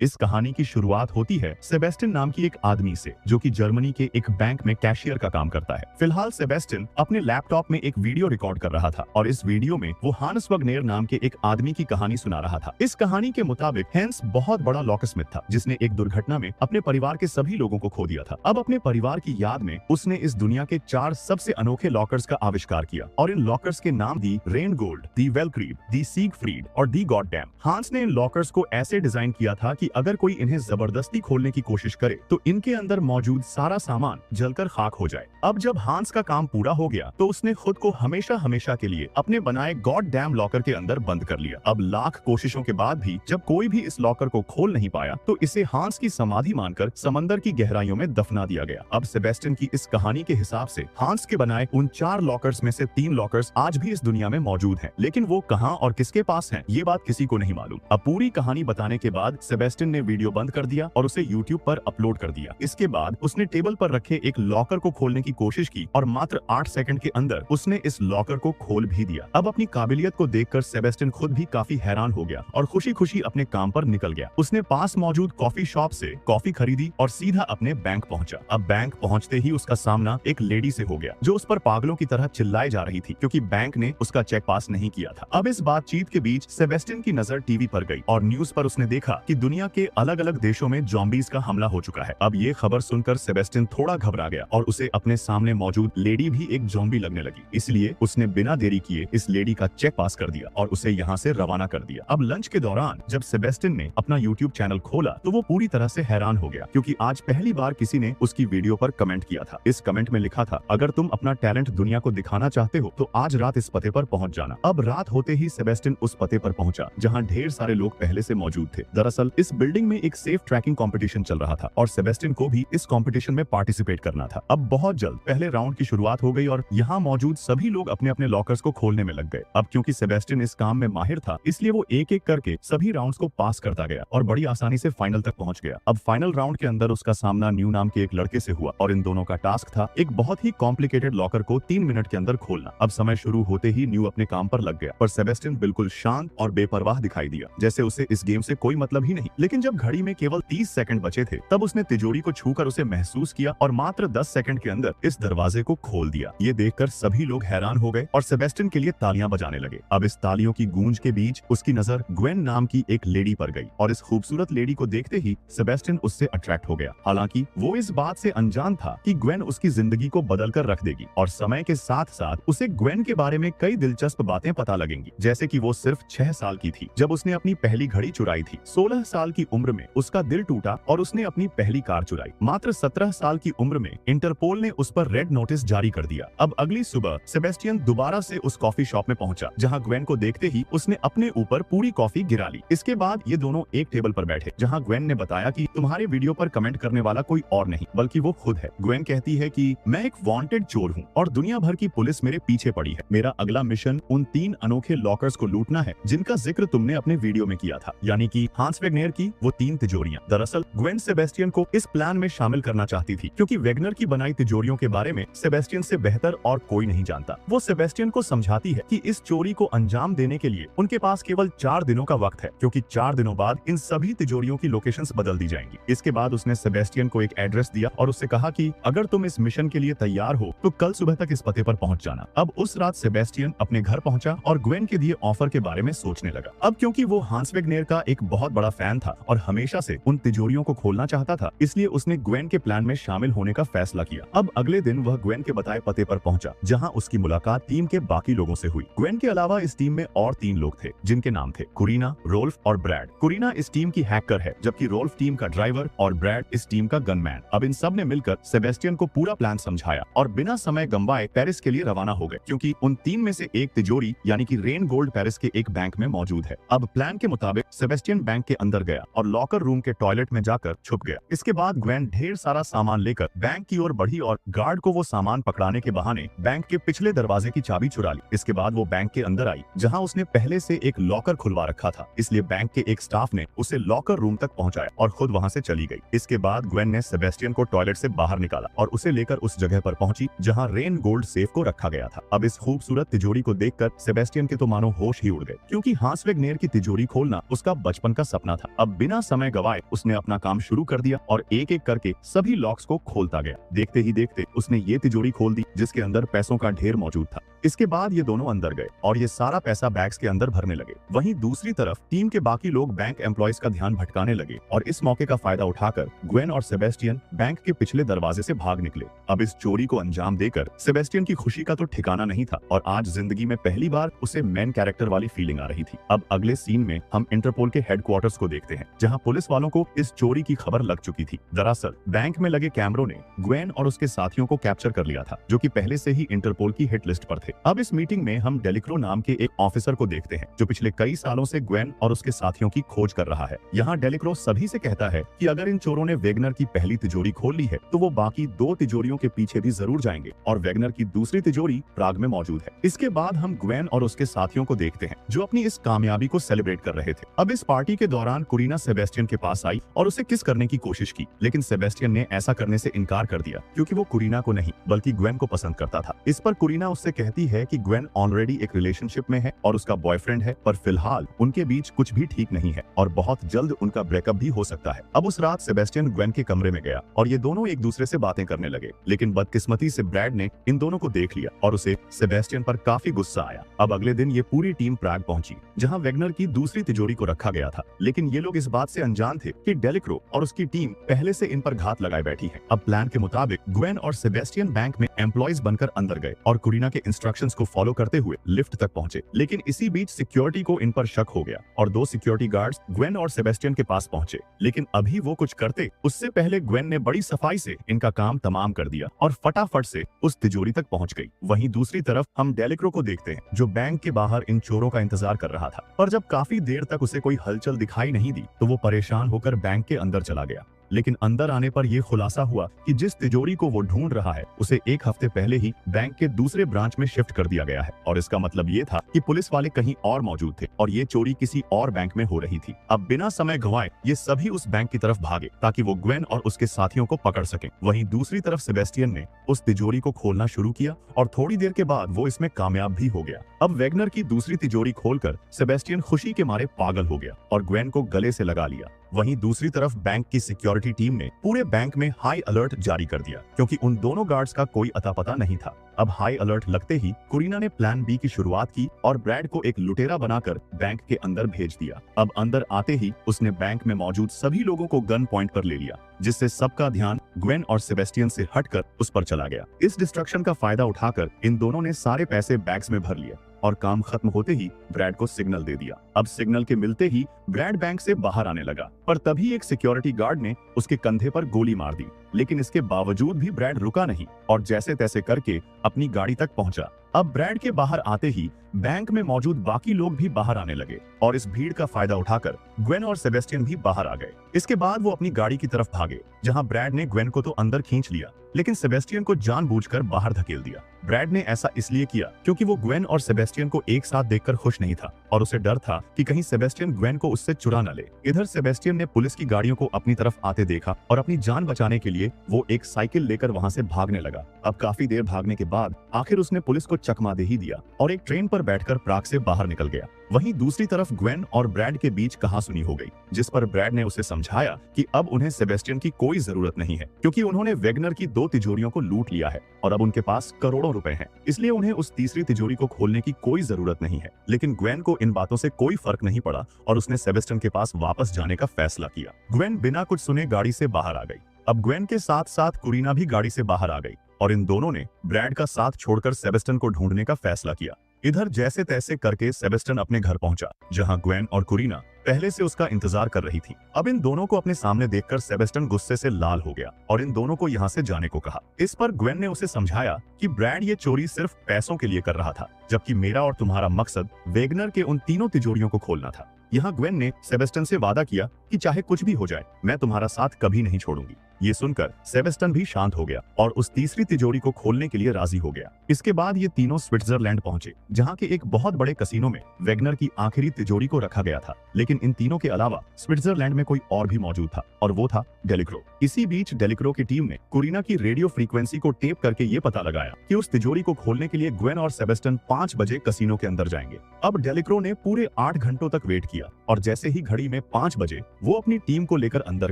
इस कहानी की शुरुआत होती है सेबेस्टियन नाम की एक आदमी से, जो कि जर्मनी के एक बैंक में कैशियर का काम करता है। फिलहाल सेबेस्टियन अपने लैपटॉप में एक वीडियो रिकॉर्ड कर रहा था और इस वीडियो में वो हांस वगनेर नाम के एक आदमी की कहानी सुना रहा था। इस कहानी के मुताबिक हैंस बहुत बड़ा लॉकरस्मिथ था, जिसने एक दुर्घटना में अपने परिवार के सभी लोगों को खो दिया था। अब अपने परिवार की याद में उसने इस दुनिया के 4 सबसे अनोखे लॉकर्स का आविष्कार किया और इन लॉकर्स के नाम दी रेन गोल्ड, दी वेलक्रीब, दी सीगफ्रीड और दी गॉडडैम। हांस ने इन लॉकर्स को ऐसे डिजाइन किया था कि अगर कोई इन्हें जबरदस्ती खोलने की कोशिश करे तो इनके अंदर मौजूद सारा सामान जलकर खाक हो जाए। अब जब हांस का काम पूरा हो गया तो उसने खुद को हमेशा हमेशा के लिए अपने बनाए गॉड डैम लॉकर के अंदर बंद कर लिया। अब लाख कोशिशों के बाद भी जब कोई भी इस लॉकर को खोल नहीं पाया तो इसे हांस की समाधि मानकर समंदर की गहराइयों में दफना दिया गया। अब सेबेस्टियन की इस कहानी के हिसाब से हांस के बनाए उन 4 लॉकर्स में से 3 लॉकर्स आज भी इस दुनिया में मौजूद हैं, लेकिन वो कहां और किसके पास हैं ये बात किसी को नहीं मालूम। अब पूरी कहानी बताने के बाद सेबेस्टियन ने वीडियो बंद कर दिया और उसे यूट्यूब पर अपलोड कर दिया। इसके बाद उसने टेबल पर रखे एक लॉकर को खोलने की कोशिश की और मात्र 8 सेकंड के अंदर उसने इस लॉकर को खोल भी दिया। अब अपनी काबिलियत को देखकर सेबेस्टियन खुद भी काफी हैरान हो गया और खुशी खुशी अपने काम पर निकल गया। उसने पास मौजूद कॉफी शॉप से कॉफी खरीदी और सीधा अपने बैंक पहुंचा। अब बैंक पहुंचते ही उसका सामना एक लेडी से हो गया जो उस पर पागलों की तरह चिल्लाए जा रही थी क्योंकि बैंक ने उसका चेक पास नहीं किया था। अब इस बातचीत के बीच सेबेस्टियन की नजर टीवी पर गई और न्यूज पर उसने देखा कि दुनिया के अलग अलग देशों में ज़ॉम्बीज़ का हमला हो चुका है। अब ये खबर सुनकर सेबेस्टियन थोड़ा घबरा गया और उसे अपने सामने मौजूद लेडी भी एक ज़ॉम्बी लगने लगी। इसलिए उसने बिना देरी किए इस लेडी का चेक पास कर दिया और उसे यहाँ से रवाना कर दिया। अब लंच के दौरान जब सेबेस्टियन ने अपना यूट्यूब चैनल खोला तो वो पूरी तरह से हैरान हो गया क्योंकि आज पहली बार किसी ने उसकी वीडियो पर कमेंट किया था। इस कमेंट में लिखा था, अगर तुम अपना टैलेंट दुनिया को दिखाना चाहते हो तो आज रात इस पते पर पहुंच जाना। अब रात होते ही सेबेस्टियन उस पते पर पहुंचा जहां ढेर सारे लोग पहले से मौजूद थे। दरअसल इस बिल्डिंग में एक सेफ ट्रैकिंग कंपटीशन चल रहा था और सेबेस्टियन को भी इस कंपटीशन में पार्टिसिपेट करना था। अब बहुत जल्द पहले राउंड की शुरुआत हो गई और यहाँ मौजूद सभी लोग अपने अपने लॉकर्स को खोलने में लग गए। अब क्योंकि सेबेस्टियन इस काम में माहिर था इसलिए वो एक एक करके सभी राउंड्स को पास करता गया और बड़ी आसानी से फाइनल तक पहुंच गया। अब फाइनल राउंड के अंदर उसका सामना न्यू नाम के एक लड़के से हुआ और इन दोनों का टास्क था एक बहुत ही कॉम्प्लिकेटेड लॉकर को 3 मिनट के अंदर खोलना। अब समय शुरू होते ही न्यू अपने काम पर लग गया पर सेबेस्टियन बिल्कुल शांत और बेपरवाह दिखाई दिया, जैसे उसे इस गेम से कोई मतलब ही नहीं। लेकिन जब घड़ी में केवल 30 सेकंड बचे थे तब उसने तिजोरी को छूकर उसे महसूस किया और मात्र 10 सेकंड के अंदर इस दरवाजे को खोल दिया। ये देखकर सभी लोग हैरान हो गए और सेबेस्टियन के लिए तालियां बजाने लगे। अब इस तालियों की गूंज के बीच उसकी नजर ग्वेन नाम की एक लेडी पर गई और इस खूबसूरत लेडी को देखते ही सेबेस्टियन उससे अट्रैक्ट हो गया। हालांकि वो इस बात से अनजान था कि ग्वेन उसकी जिंदगी को बदल कर रख देगी और समय के साथ साथ उसे ग्वेन के बारे में कई दिलचस्प बातें पता लगेंगी, जैसे कि वो सिर्फ 6 साल की थी जब उसने अपनी पहली घड़ी चुराई थी। 16 साल की उम्र में उसका दिल टूटा और उसने अपनी पहली कार चुराई। मात्र 17 साल की उम्र में इंटरपोल ने उस पर रेड नोटिस जारी कर दिया। अब अगली सुबह सेबेस्टियन दोबारा से उस कॉफी शॉप में पहुंचा जहां ग्वेन को देखते ही उसने अपने ऊपर पूरी कॉफी गिरा ली। इसके बाद ये दोनों एक टेबल पर बैठे जहां ग्वेन ने बताया कि तुम्हारे वीडियो पर कमेंट करने वाला कोई और नहीं बल्कि वो खुद है। ग्वेन कहती है कि मैं एक वांटेड चोर हूँ और दुनिया भर की पुलिस मेरे पीछे पड़ी है। मेरा अगला मिशन उन 3 अनोखे लॉकर्स को लूटना है जिनका जिक्र तुमने अपने वीडियो में किया था, यानी कि हांस वेगनेर की वो 3 तिजोरियां। दरअसल ग्वेन सेबेस्टियन को इस प्लान में शामिल करना चाहती थी क्योंकि वेगनर की बनाई तिजोरियों के बारे में सेबेस्टियन से बेहतर और कोई नहीं जानता। वो सेबेस्टियन को समझाती है कि इस चोरी को अंजाम देने के लिए उनके पास केवल 4 दिनों का वक्त है क्योंकि 4 दिनों बाद इन सभी तिजोरियों की लोकेशंस बदल दी जाएंगी। इसके बाद उसने सेबेस्टियन को एक एड्रेस दिया और उससे कहा कि अगर तुम इस मिशन के लिए तैयार हो तो कल सुबह तक इस पते पर पहुंच जाना। अब उस रात सेबेस्टियन अपने घर पहुंचा और ग्वेन के दिए ऑफर के बारे में सोचने लगा। अब क्योंकि वो हांस वेगनेर का एक बहुत बड़ा फैन था और हमेशा से उन तिजोरियों को खोलना चाहता था, इसलिए उसने ग्वेन के प्लान में शामिल होने का फैसला किया। अब अगले दिन वह ग्वेन के बताए पते पर पहुंचा जहां उसकी मुलाकात टीम के बाकी लोगों से हुई। ग्वेन के अलावा इस टीम में और 3 लोग थे जिनके नाम थे कुरीना, रोल्फ और ब्रैड। कुरीना इस टीम की हैकर है जबकि रोल्फ टीम का ड्राइवर और ब्रैड इस टीम का गनमैन। अब इन सब ने मिलकर सेबेस्टियन को पूरा प्लान समझाया और बिना समय गंवाए पेरिस के लिए रवाना हो गए क्योंकि उन 3 में से एक तिजोरी यानी कि रेन गोल्ड पेरिस के एक बैंक में मौजूद है। अब प्लान के मुताबिक सेबेस्टियन बैंक के अंदर गया और लॉकर रूम के टॉयलेट में जाकर छुप गया। इसके बाद ग्वेन ढेर सारा सामान लेकर बैंक की ओर बढ़ी और गार्ड को वो सामान पकड़ाने के बहाने बैंक के पिछले दरवाजे की चाबी चुरा ली। इसके बाद वो बैंक के अंदर आई जहां उसने पहले से एक लॉकर खुलवा रखा था, इसलिए बैंक के एक स्टाफ ने उसे लॉकर रूम तक पहुंचाया और खुद वहां से चली गई। इसके बाद ग्वेन ने सेबेस्टियन को टॉयलेट से बाहर निकाला और उसे लेकर उस जगह पर पहुंची जहां रेन गोल्ड सेफ को रखा गया था। अब इस खूबसूरत तिजोरी को देखकर सेबेस्टियन के तो मानो होश ही उड़ गए क्योंकि हांस वेगनेर की तिजोरी खोलना उसका बचपन का सपना था। अब अब बिना समय गवाए उसने अपना काम शुरू कर दिया और एक एक करके सभी लॉक्स को खोलता गया। देखते ही देखते उसने ये तिजोरी खोल दी जिसके अंदर पैसों का ढेर मौजूद था। इसके बाद ये दोनों अंदर गए और ये सारा पैसा बैग्स के अंदर भरने लगे। वहीं दूसरी तरफ टीम के बाकी लोग बैंक एम्प्लॉयज का ध्यान भटकाने लगे और इस मौके का फायदा उठाकर ग्वेन और सेबेस्टियन बैंक के पिछले दरवाजे से भाग निकले। अब इस चोरी को अंजाम देकर सेबेस्टियन की खुशी का तो ठिकाना नहीं था और आज जिंदगी में पहली बार उसे मेन कैरेक्टर वाली फीलिंग आ रही थी। अब अगले सीन में हम इंटरपोल के हेडक्वार्टर्स को देखते हैं जहां पुलिस वालों को इस चोरी की खबर लग चुकी थी। दरअसल बैंक में लगे कैमरों ने ग्वेन और उसके साथियों को कैप्चर कर लिया था जो कि पहले से ही इंटरपोल की हिट लिस्ट पर थे। अब इस मीटिंग में हम डेलिक्रो नाम के एक ऑफिसर को देखते हैं जो पिछले कई सालों से ग्वेन और उसके साथियों की खोज कर रहा है। यहाँ डेलिक्रो सभी से कहता है कि अगर इन चोरों ने वेगनर की पहली तिजोरी खोल ली है तो वो बाकी 2 तिजोरियों के पीछे भी जरूर जाएंगे और वेगनर की दूसरी तिजोरी प्राग में मौजूद है। इसके बाद हम ग्वेन और उसके साथियों को देखते हैं जो अपनी इस कामयाबी को सेलिब्रेट कर रहे थे। अब इस पार्टी के दौरान कुरीना सेबेस्टियन के पास आई और उसे किस करने की कोशिश की, लेकिन सेबेस्टियन ने ऐसा करने से इनकार कर दिया क्योंकि वो कुरीना को नहीं बल्कि ग्वेन को पसंद करता था। इस पर कुरीना उससे कहती है कि ग्वेन ऑलरेडी एक रिलेशनशिप में है और उसका बॉयफ्रेंड है, पर फिलहाल उनके बीच कुछ भी ठीक नहीं है और बहुत जल्द उनका ब्रेकअप भी हो सकता है। अब उस रात सेबेस्टियन ग्वेन के कमरे में गया और ये दोनों एक दूसरे से बातें करने लगे, लेकिन बदकिस्मती से ब्रैड ने इन दोनों को देख लिया और उसे सेबेस्टियन पर काफी गुस्सा आया। अब अगले दिन ये पूरी टीम प्राग पहुंची जहां वेगनर की दूसरी तिजोरी को रखा गया था, लेकिन ये लोग इस बात से अनजान थे कि डेलिक्रो और उसकी टीम पहले से इन पर घात लगाए बैठी है। अब प्लान के मुताबिक ग्वेन और सेबेस्टियन बैंक में एम्प्लॉयज बनकर अंदर गए और कुरीना के इंस्ट्रक्शंस को फॉलो करते हुए लिफ्ट तक पहुंचे, लेकिन इसी बीच सिक्योरिटी को इन पर शक हो गया और 2 सिक्योरिटी गार्ड्स ग्वेन और सेबेस्टियन के पास पहुंचे, लेकिन अभी वो कुछ करते उससे पहले ग्वेन ने बड़ी सफाई से इनका काम तमाम कर दिया और फटाफट से उस तिजोरी तक पहुंच गई। वहीं दूसरी तरफ हम डेलिक्रो को देखते हैं जो बैंक के बाहर इन चोरों का इंतजार कर रहा था, पर जब काफी देर तक उसे कोई हलचल दिखाई नहीं दी तो वो परेशान होकर बैंक के अंदर चला गया। लेकिन अंदर आने पर यह खुलासा हुआ कि जिस तिजोरी को वो ढूंढ रहा है उसे 1 हफ्ते पहले ही बैंक के दूसरे ब्रांच में शिफ्ट कर दिया गया है और इसका मतलब ये था कि पुलिस वाले कहीं और मौजूद थे और ये चोरी किसी और बैंक में हो रही थी। अब बिना समय गंवाए ये सभी उस बैंक की तरफ भागे ताकि वो ग्वेन और उसके साथियों को पकड़ सकें। वहीं दूसरी तरफ सेबेस्टियन ने उस तिजोरी को खोलना शुरू किया और थोड़ी देर के बाद वो इसमें कामयाब भी हो गया। अब वेगनर की दूसरी तिजोरी खोलकर सेबेस्टियन खुशी के मारे पागल हो गया और ग्वेन को गले से लगा लिया। वहीं दूसरी तरफ बैंक की सिक्योरिटी टीम ने पूरे बैंक में हाई अलर्ट जारी कर दिया क्योंकि उन दोनों गार्ड्स का कोई अता पता नहीं था। अब हाई अलर्ट लगते ही कुरीना ने प्लान बी की शुरुआत की और ब्रैड को एक लुटेरा बनाकर बैंक के अंदर भेज दिया। अब अंदर आते ही उसने बैंक में मौजूद सभी लोगों को गन पॉइंट पर ले लिया, जिससे सबका ध्यान ग्वेन और सेबेस्टियन से हटकर उस पर चला गया। इस डिस्ट्रक्शन का फायदा उठाकर इन दोनों ने सारे पैसे बैग्स में भर लिए और काम खत्म होते ही ब्रैड को सिग्नल दे दिया। अब सिग्नल के मिलते ही ब्रैड बैंक से बाहर आने लगा, पर तभी एक सिक्योरिटी गार्ड ने उसके कंधे पर गोली मार दी, लेकिन इसके बावजूद भी ब्रैड रुका नहीं और जैसे तैसे करके अपनी गाड़ी तक पहुंचा। अब ब्रैड के बाहर आते ही बैंक में मौजूद बाकी लोग भी बाहर आने लगे और इस भीड़ का फायदा उठाकर ग्वेन और सेबेस्टियन भी बाहर आ गए। इसके बाद वो अपनी गाड़ी की तरफ भागे, जहां ब्रैड ने ग्वेन को तो अंदर खींच लिया, लेकिन सेबेस्टियन को जानबूझकर बाहर धकेल दिया। ब्रैड ने ऐसा इसलिए किया क्योंकि वो ग्वेन और सेबेस्टियन को एक साथ देखकर खुश नहीं था और उसे डर था कि कहीं सेबेस्टियन ग्वेन को उससे चुरा न ले। इधर सेबेस्टियन ने पुलिस की गाड़ियों को अपनी तरफ आते देखा और अपनी जान बचाने के लिए वो एक साइकिल लेकर वहां से भागने लगा। अब काफी देर भागने के बाद आखिर उसने पुलिस को चकमा दे ही दिया और एक ट्रेन पर बैठकर प्राग से बाहर निकल गया। वहीं दूसरी तरफ ग्वेन और ब्रैड के बीच कहासुनी हो गई, जिस पर ब्रैड ने उसे समझाया कि अब उन्हें सेबेस्टियन की कोई जरूरत नहीं है क्योंकि उन्होंने वेगनर की 2 तिजोरियों को लूट लिया है और अब उनके पास करोड़ों रुपए हैं, इसलिए उन्हें उस तीसरी तिजोरी को खोलने की कोई जरूरत नहीं है। लेकिन ग्वेन को इन बातों से कोई फर्क नहीं पड़ा और उसने सेबेस्टियन के पास वापस जाने का फैसला किया। ग्वेन बिना कुछ सुने गाड़ी से बाहर आ गई। अब ग्वेन के साथ साथ कुरीना भी गाड़ी से बाहर आ गई और इन दोनों ने ब्रैड का साथ छोड़कर सेबेस्टियन को ढूंढने का फैसला किया। इधर जैसे तैसे करके सेबेस्टियन अपने घर पहुंचा, जहां ग्वेन और कुरीना पहले से उसका इंतजार कर रही थी। अब इन दोनों को अपने सामने देखकर सेबेस्टियन गुस्से से लाल हो गया और इन दोनों को यहाँ से जाने को कहा। इस पर ग्वेन ने उसे समझाया कि ब्रैड ये चोरी सिर्फ पैसों के लिए कर रहा था, जबकि मेरा और तुम्हारा मकसद वेगनर के उन तीनों तिजोरियों को खोलना था। यहाँ ग्वेन ने सेबेस्टियन से वादा किया कि चाहे कुछ भी हो जाए मैं तुम्हारा साथ कभी नहीं छोड़ूंगी। ये सुनकर सेबेस्टियन भी शांत हो गया और उस तीसरी तिजोरी को खोलने के लिए राजी हो गया। इसके बाद ये तीनों स्विट्जरलैंड पहुंचे, जहां के एक बहुत बड़े कसिनो में वेगनर की आखिरी तिजोरी को रखा गया था। लेकिन इन तीनों के अलावा स्विट्जरलैंड में कोई और भी मौजूद था और वो था डेलिक्रो। इसी बीच डेलिक्रो की टीम ने कुरीना की रेडियो फ्रीक्वेंसी को टेप करके ये पता लगाया कि उस तिजोरी को खोलने के लिए ग्वेन और सेबेस्टियन 5 बजे कसिनो के अंदर जाएंगे। अब डेलिक्रो ने पूरे 8 घंटों तक वेट किया और जैसे ही घड़ी में 5 बजे वो अपनी टीम को लेकर अंदर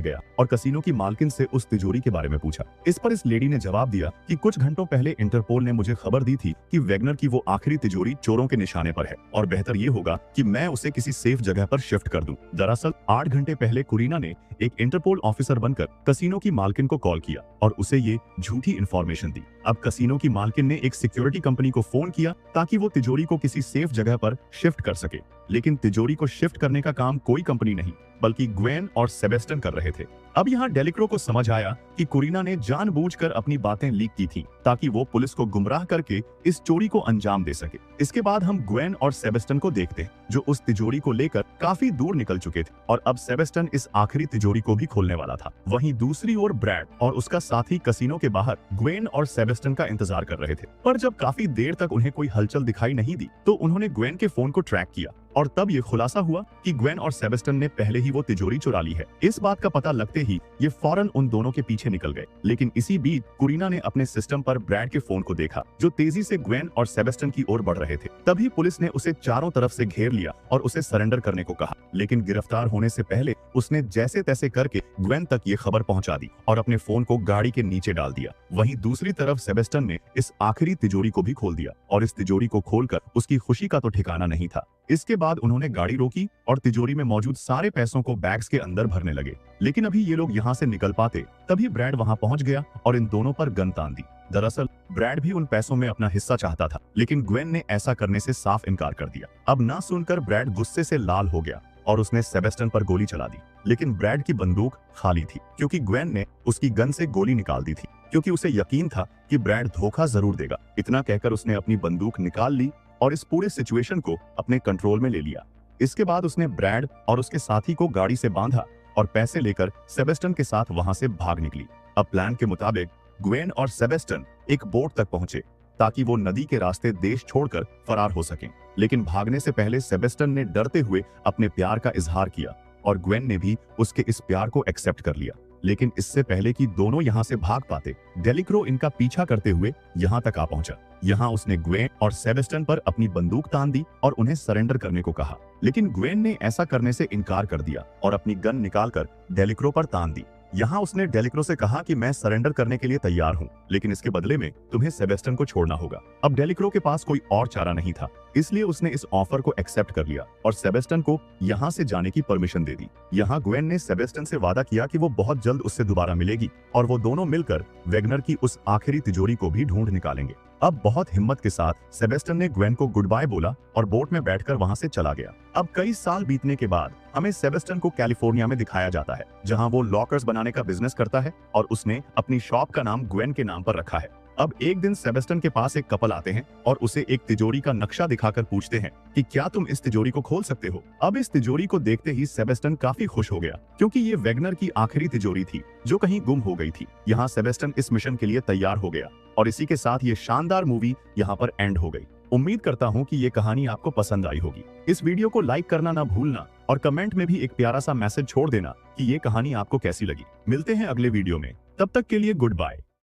गया और कसिनो की मालकिन से उस तिजोरी के बारे में पूछा। इस पर इस लेडी ने जवाब दिया कि कुछ घंटों पहले इंटरपोल ने मुझे खबर दी थी कि वैगनर की वो आखिरी तिजोरी चोरों के निशाने पर है और बेहतर ये होगा कि मैं उसे किसी सेफ जगह पर शिफ्ट कर दूं। दरअसल 8 घंटे पहले कुरीना ने एक इंटरपोल ऑफिसर बनकर कसिनो की मालकिन को कॉल किया और उसे ये झूठी इंफॉर्मेशन दी। अब कसिनो की मालकिन ने एक सिक्योरिटी कंपनी को फोन किया ताकि वो तिजोरी को किसी सेफ जगह पर शिफ्ट कर सके, लेकिन तिजोरी को शिफ्ट करने का काम कोई कंपनी नहीं बल्कि ग्वेन और सेबेस्टियन कर रहे थे। अब यहाँ डेलिक्रो को समझ आया कि कुरीना ने जानबूझकर अपनी बातें लीक की थी ताकि वो पुलिस को गुमराह करके इस चोरी को अंजाम दे सके। इसके बाद हम ग्वेन और सेबेस्टियन को देखते हैं जो उस तिजोरी को लेकर काफी दूर निकल चुके थे और अब सेबेस्टियन इस आखिरी तिजोरी को भी खोलने वाला था। वहीं दूसरी ओर ब्रैड और उसका साथी कसिनो के बाहर ग्वेन और सेबेस्टियन का इंतजार कर रहे थे, पर जब काफी देर तक उन्हें कोई हलचल दिखाई नहीं दी तो उन्होंने ग्वेन के फोन को ट्रैक किया और तब ये खुलासा हुआ कि ग्वेन और सेबेस्टियन ने पहले ही वो तिजोरी चुरा ली है। इस बात का पता लगते ही ये फौरन उन दोनों के पीछे निकल गए, लेकिन इसी बीच कुरीना ने अपने सिस्टम पर ब्रैड के फोन को देखा जो तेजी से ग्वेन और सेबेस्टियन की ओर बढ़ रहे थे। तभी पुलिस ने उसे चारों तरफ से घेर लिया और उसे सरेंडर करने को कहा, लेकिन गिरफ्तार होने से पहले उसने जैसे तैसे करके ग्वेन तक ये खबर पहुंचा दी और अपने फोन को गाड़ी के नीचे डाल दिया। वहीं दूसरी तरफ सेबेस्टियन ने इस आखिरी तिजोरी को भी खोल दिया और इस तिजोरी को खोलकर उसकी खुशी का तो ठिकाना नहीं था। इसके बाद उन्होंने गाड़ी रोकी और तिजोरी में मौजूद सारे पैसों को बैग्स के अंदर भरने लगे, लेकिन अभी ये लोग यहाँ से निकल पाते तभी ब्रैड वहाँ पहुँच गया और इन दोनों पर गन तान दी। दरअसल ब्रैड भी उन पैसों में अपना हिस्सा चाहता था, लेकिन ग्वेन ने ऐसा करने से साफ इनकार कर दिया। अब ना सुनकर ब्रैड गुस्से से लाल हो गया और उसने सेबेस्टियन पर गोली चला दी, लेकिन ब्रैड की बंदूक खाली थी क्योंकि ग्वेन ने उसकी गन से गोली निकाल दी थी, क्योंकि उसे यकीन था कि ब्रैड धोखा जरूर देगा। इतना कहकर उसने अपनी बंदूक निकाल ली और इस पूरे सिचुएशन को अपने कंट्रोल में ले लिया। इसके बाद उसने ब्रैड और उसके साथी को गाड़ी से बांधा और पैसे लेकर सेबेस्टियन के साथ वहां से भाग निकली। अब प्लान के मुताबिक ग्वेन और सेबेस्टियन एक बोट तक पहुंचे ताकि वो नदी के रास्ते देश छोड़कर फरार हो सकें, लेकिन भागने से पहले सेबेस्टियन ने डरते हुए अपने प्यार का इजहार किया और ग्वेन ने भी उसके इस प्यार को एक्सेप्ट कर लिया। लेकिन इससे पहले कि दोनों यहाँ से भाग पाते, डेलिक्रो इनका पीछा करते हुए यहाँ तक आ पहुंचा। यहाँ उसने ग्वेन और सेबेस्टियन पर अपनी बंदूक तान दी और उन्हें सरेंडर करने को कहा, लेकिन ग्वेन ने ऐसा करने से इनकार कर दिया और अपनी गन निकालकर डेलिक्रो पर तान दी। यहाँ उसने डेलिक्रो से कहा कि मैं सरेंडर करने के लिए तैयार हूँ, लेकिन इसके बदले में तुम्हें सेबेस्टियन को छोड़ना होगा। अब डेलिक्रो के पास कोई और चारा नहीं था, इसलिए उसने इस ऑफर को एक्सेप्ट कर लिया और सेबेस्टियन को यहाँ से जाने की परमिशन दे दी। यहाँ ग्वेन ने सेबेस्टियन से वादा किया कि वो बहुत जल्द उससे दोबारा मिलेगी और वो दोनों मिलकर वैगनर की उस आखिरी तिजोरी को भी ढूंढ निकालेंगे। अब बहुत हिम्मत के साथ सेबेस्टियन ने ग्वेन को गुड बाय बोला और बोट में बैठकर वहां से चला गया। अब कई साल बीतने के बाद हमें सेबेस्टियन को कैलिफोर्निया में दिखाया जाता है, जहां वो लॉकर्स बनाने का बिजनेस करता है और उसने अपनी शॉप का नाम ग्वेन के नाम पर रखा है। अब एक दिन सेबेस्टियन के पास एक कपल आते हैं और उसे एक तिजोरी का नक्शा दिखाकर पूछते हैं कि क्या तुम इस तिजोरी को खोल सकते हो। अब इस तिजोरी को देखते ही सेबेस्टियन काफी खुश हो गया, क्योंकि ये वैगनर की आखिरी तिजोरी थी जो कहीं गुम हो गई थी। यहाँ सेबेस्टियन इस मिशन के लिए तैयार हो गया और इसी के साथ ये शानदार मूवी यहाँ पर एंड हो गई। उम्मीद करता हूँ कि ये कहानी आपको पसंद आई होगी। इस वीडियो को लाइक करना ना भूलना और कमेंट में भी एक प्यारा सा मैसेज छोड़ देना कि ये कहानी आपको कैसी लगी। मिलते हैं अगले वीडियो में, तब तक के लिए गुड बाय।